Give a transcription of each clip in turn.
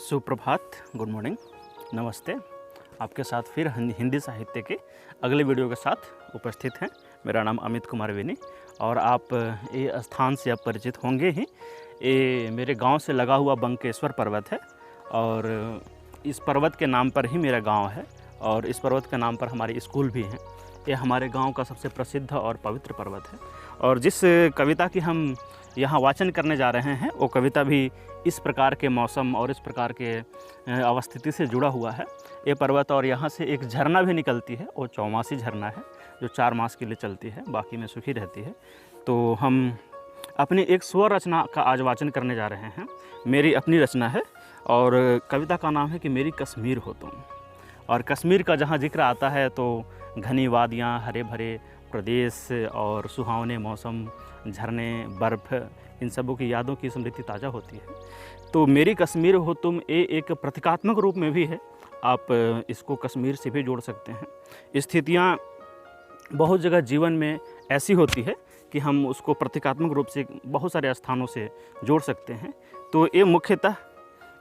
सुप्रभात, good morning, नमस्ते। आपके साथ फिर हिंदी साहित्य के अगले वीडियो के साथ उपस्थित हैं। मेरा नाम अमित कुमार वेनी और आप ये स्थान से आप परिचित होंगे ही। ये मेरे गांव से लगा हुआ बंकेश्वर पर्वत है और इस पर्वत के नाम पर ही मेरा गांव है और इस पर्वत के नाम पर हमारे स्कूल भी हैं। ये हमारे गांव का सबसे प्रसिद्ध और पवित्र पर्वत है और जिस कविता की हम यहाँ वाचन करने जा रहे हैं वो कविता भी इस प्रकार के मौसम और इस प्रकार के अवस्थिति से जुड़ा हुआ है। ये पर्वत और यहाँ से एक झरना भी निकलती है, वो चौमासी झरना है जो 4 मास के लिए चलती है, बाकी में सूखी रहती है। तो हम अपनी एक स्व रचना का आज वाचन करने जा रहे हैं। मेरी अपनी रचना है और कविता का नाम है कि मेरी कश्मीर हो तुम। और कश्मीर का जहाँ जिक्र आता है तो घनी वादियाँ, हरे भरे प्रदेश और सुहावने मौसम, झरने, बर्फ़, इन सबों की यादों की स्मृति ताज़ा होती है। तो मेरी कश्मीर हो तुम ये एक प्रतीकात्मक रूप में भी है, आप इसको कश्मीर से भी जोड़ सकते हैं। स्थितियाँ बहुत जगह जीवन में ऐसी होती है कि हम उसको प्रतीकात्मक रूप से बहुत सारे स्थानों से जोड़ सकते हैं। तो ये मुख्यतः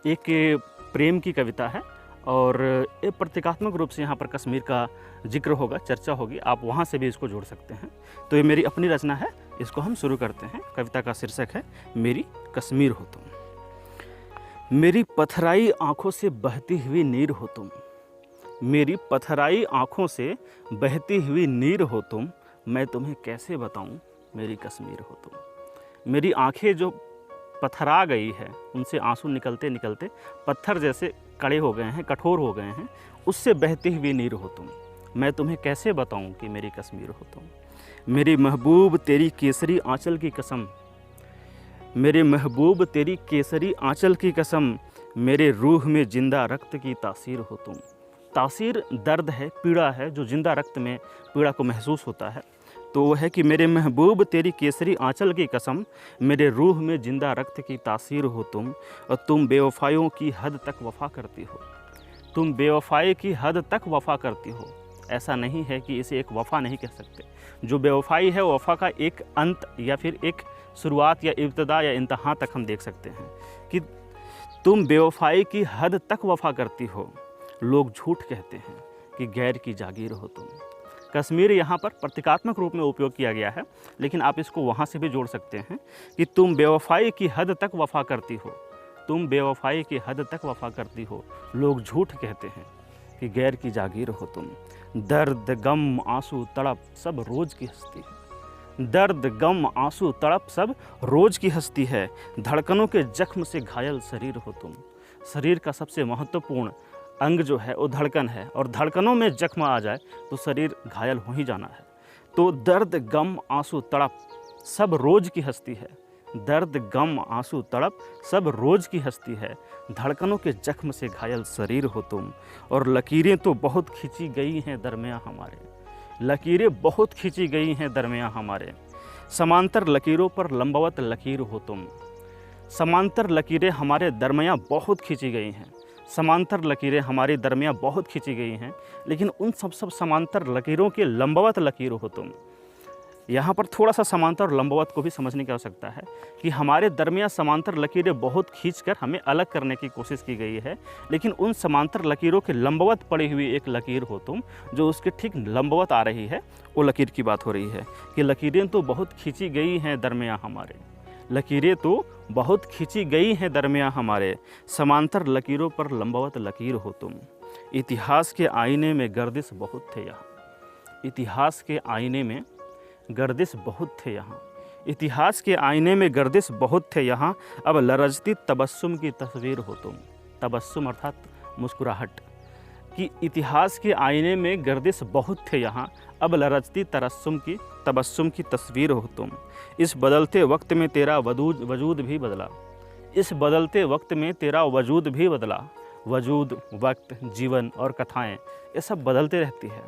एक प्रेम की कविता है और ये प्रतीकात्मक रूप से यहाँ पर कश्मीर का जिक्र होगा, चर्चा होगी, आप वहाँ से भी इसको जोड़ सकते हैं। तो ये मेरी अपनी रचना है, इसको हम शुरू करते हैं। कविता का शीर्षक है मेरी कश्मीर हो तुम। मेरी पथराई आँखों से बहती हुई नीर हो तुम। मेरी पथराई आँखों से बहती हुई नीर हो तुम। मैं तुम्हें कैसे बताऊँ मेरी कश्मीर हो तुम। मेरी आँखें जो पथरा गई है, उनसे आंसू निकलते निकलते पत्थर जैसे कड़े हो गए हैं, कठोर हो गए हैं, उससे बहती हुई नीर हो तुम। मैं तुम्हें कैसे बताऊं कि मेरी कश्मीर हो तुम। मेरी महबूब तेरी केसरी आंचल की कसम। मेरे महबूब तेरी केसरी आंचल की कसम। मेरे रूह में जिंदा रक्त की तासीर हो तुम। तासीर दर्द है, पीड़ा है, जो जिंदा रक्त में पीड़ा को महसूस होता है। तो वो है कि मेरे महबूब तेरी केसरी आंचल की कसम। मेरे रूह में जिंदा रक्त की तासीर हो तुम। और तुम बेवफाइयों की हद तक वफ़ा करती हो। तुम बेवफाई की हद तक वफ़ा करती हो। ऐसा नहीं है कि इसे एक वफ़ा नहीं कह सकते। जो बेवफाई है वो वफ़ा का एक अंत या फिर एक शुरुआत या इब्तदा या इंतहा तक हम देख सकते हैं कि तुम बेवफाई की हद तक वफ़ा करती हो। लोग झूठ कहते हैं कि गैर की जागीर हो तुम। कश्मीर यहाँ पर प्रतीकात्मक रूप में उपयोग किया गया है, लेकिन आप इसको वहाँ से भी जोड़ सकते हैं कि तुम बेवफाई की हद तक वफ़ा करती हो। तुम बेवफाई की हद तक वफ़ा करती हो। लोग झूठ कहते हैं कि गैर की जागीर हो तुम। दर्द, गम, आंसू, तड़प सब रोज़ की हस्ती है। दर्द, गम, आंसू, तड़प सब रोज़ की हस्ती है। धड़कनों के जख्म से घायल शरीर हो तुम। शरीर का सबसे महत्वपूर्ण अंग जो है वो धड़कन है और धड़कनों में जख्म आ जाए तो शरीर घायल हो ही जाना है। तो दर्द, गम, आंसू, तड़प सब रोज़ की हस्ती है। दर्द, गम, आंसू, तड़प सब रोज़ की हस्ती है। धड़कनों के जख्म से घायल शरीर हो तुम। और लकीरें तो बहुत खींची गई हैं दरमियाँ हमारे। लकीरें बहुत खींची गई हैं दरमियाँ हमारे। समांतर लकीरों पर लंबवत लकीर हो तुम। समांतर लकीरें हमारे दरमियाँ बहुत खींची गई हैं। समांतर लकीरें हमारी दरमियाँ बहुत खींची गई हैं, लेकिन उन सब समांतर लकीरों के लंबवत लकीर हो तुम। यहाँ पर थोड़ा सा समांतर और लंबवत को भी समझने की आवश्यकता है कि हमारे दरमियाँ समांतर लकीरें बहुत खींचकर हमें अलग करने की कोशिश की गई है, लेकिन उन समांतर लकीरों के लंबवत पड़ी हुई एक लकीर हो तुम जो उसके ठीक लंबवत आ रही है। वो लकीर की बात हो रही है कि लकीरें तो बहुत खींची गई हैं दरमियाँ हमारे। लकीरें तो बहुत खींची गई हैं दरमियाँ हमारे। समांतर लकीरों पर लंबवत लकीर हो तुम। इतिहास के आईने में गर्दिश बहुत थे यहाँ। इतिहास के आईने में गर्दिश बहुत थे यहाँ। इतिहास के आईने में गर्दिश बहुत थे यहाँ। अब लरजती तबस्सुम की तस्वीर हो तुम। तबस्सुम अर्थात मुस्कुराहट। कि इतिहास के आईने में गर्दिश बहुत थे यहाँ। अब लरजती तबस्सुम की तस्वीर हो तुम। इस बदलते वक्त में तेरा वजूद भी बदला। इस बदलते वक्त में तेरा वजूद भी बदला। वजूद, वक्त, जीवन और कथाएं ये सब बदलते रहती है।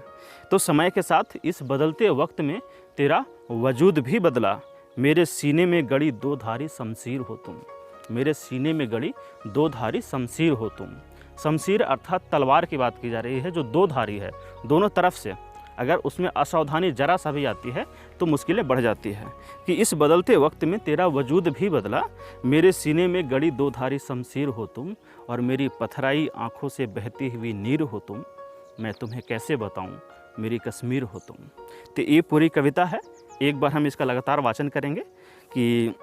तो समय के साथ इस बदलते वक्त में तेरा वजूद भी बदला। मेरे सीने में गड़ी 2 धारी शमशीर हो तुम। मेरे सीने में गड़ी 2 धारी शमशीर हो तुम। शमशीर अर्थात तलवार की बात की जा रही है जो 2 धारी है, दोनों तरफ से अगर उसमें असावधानी जरा सा भी आती है तो मुश्किलें बढ़ जाती है। कि इस बदलते वक्त में तेरा वजूद भी बदला, मेरे सीने में गड़ी दो धारी शमशीर हो तुम, और मेरी पथराई आँखों से बहती हुई नीर हो तुम, मैं तुम्हें कैसे बताऊँ मेरी कश्मीर हो तुम। तो ये पूरी कविता है। एक बार हम इसका लगातार वाचन करेंगे कि,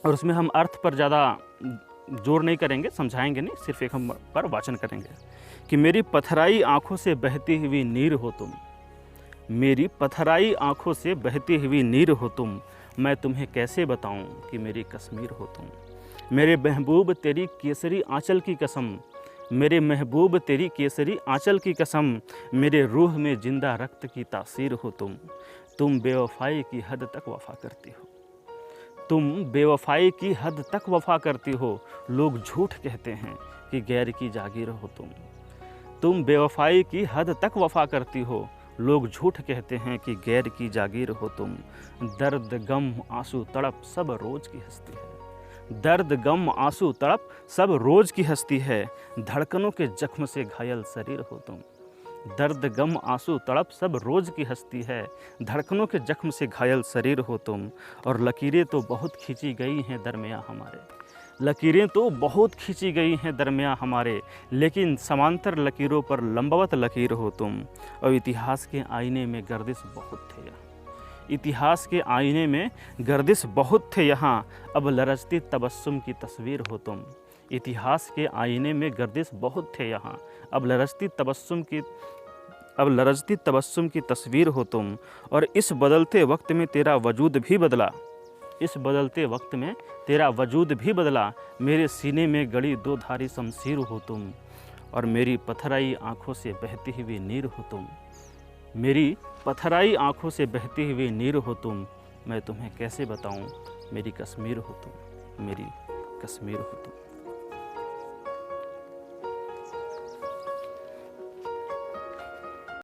और उसमें हम अर्थ पर ज़्यादा जोर नहीं करेंगे, समझाएंगे नहीं, सिर्फ एक हम पर वाचन करेंगे कि मेरी पथराई आँखों से बहती हुई नीर हो तुम, मेरी पथराई आँखों से बहती हुई नीर हो तुम, मैं तुम्हें कैसे बताऊं कि मेरी कश्मीर हो तुम। मेरे महबूब तेरी केसरी आंचल की कसम, मेरे महबूब तेरी केसरी आंचल की कसम, मेरे रूह में जिंदा रक्त की तासीर हो तुम बेवफाई की हद तक वफा करती हो, तुम बेवफाई की हद तक वफा करती हो, लोग झूठ कहते हैं कि गैर की जागीर हो तुम बेवफाई की हद तक वफा करती हो, लोग झूठ कहते हैं कि गैर की जागीर हो तुम। दर्द गम आंसू तड़प सब रोज की हस्ती है, दर्द गम आंसू तड़प सब रोज की हस्ती है, धड़कनों के जख्म से घायल शरीर हो तुम। दर्द गम आंसू तड़प सब रोज की हस्ती है, धड़कनों के जख्म से घायल शरीर हो तुम। और लकीरें तो बहुत खींची गई हैं दरमियाँ हमारे, लकीरें तो बहुत खींची गई हैं दरमियाँ हमारे, लेकिन समांतर लकीरों पर लंबवत लकीर हो तुम। और इतिहास के आईने में गर्दिश बहुत थे यहाँ, इतिहास के आईने में गर्दिश बहुत थे यहाँ, अब लरजती तबस्सुम की तस्वीर हो तुम। इतिहास के आईने में गर्दिश बहुत थे यहाँ, अब लरजती तबस्सुम की तस्वीर हो तुम। और इस बदलते वक्त में तेरा वजूद भी बदला, इस बदलते वक्त में तेरा वजूद भी बदला, मेरे सीने में गड़ी दो धारी शमशीर हो तुम, और मेरी पथराई आँखों से बहती हुई नीर हो तुम। मेरी पथराई आँखों से बहती हुई नीर हो तुम, मैं तुम्हें कैसे बताऊं मेरी कश्मीर हो तुम, मेरी कश्मीर हो तुम।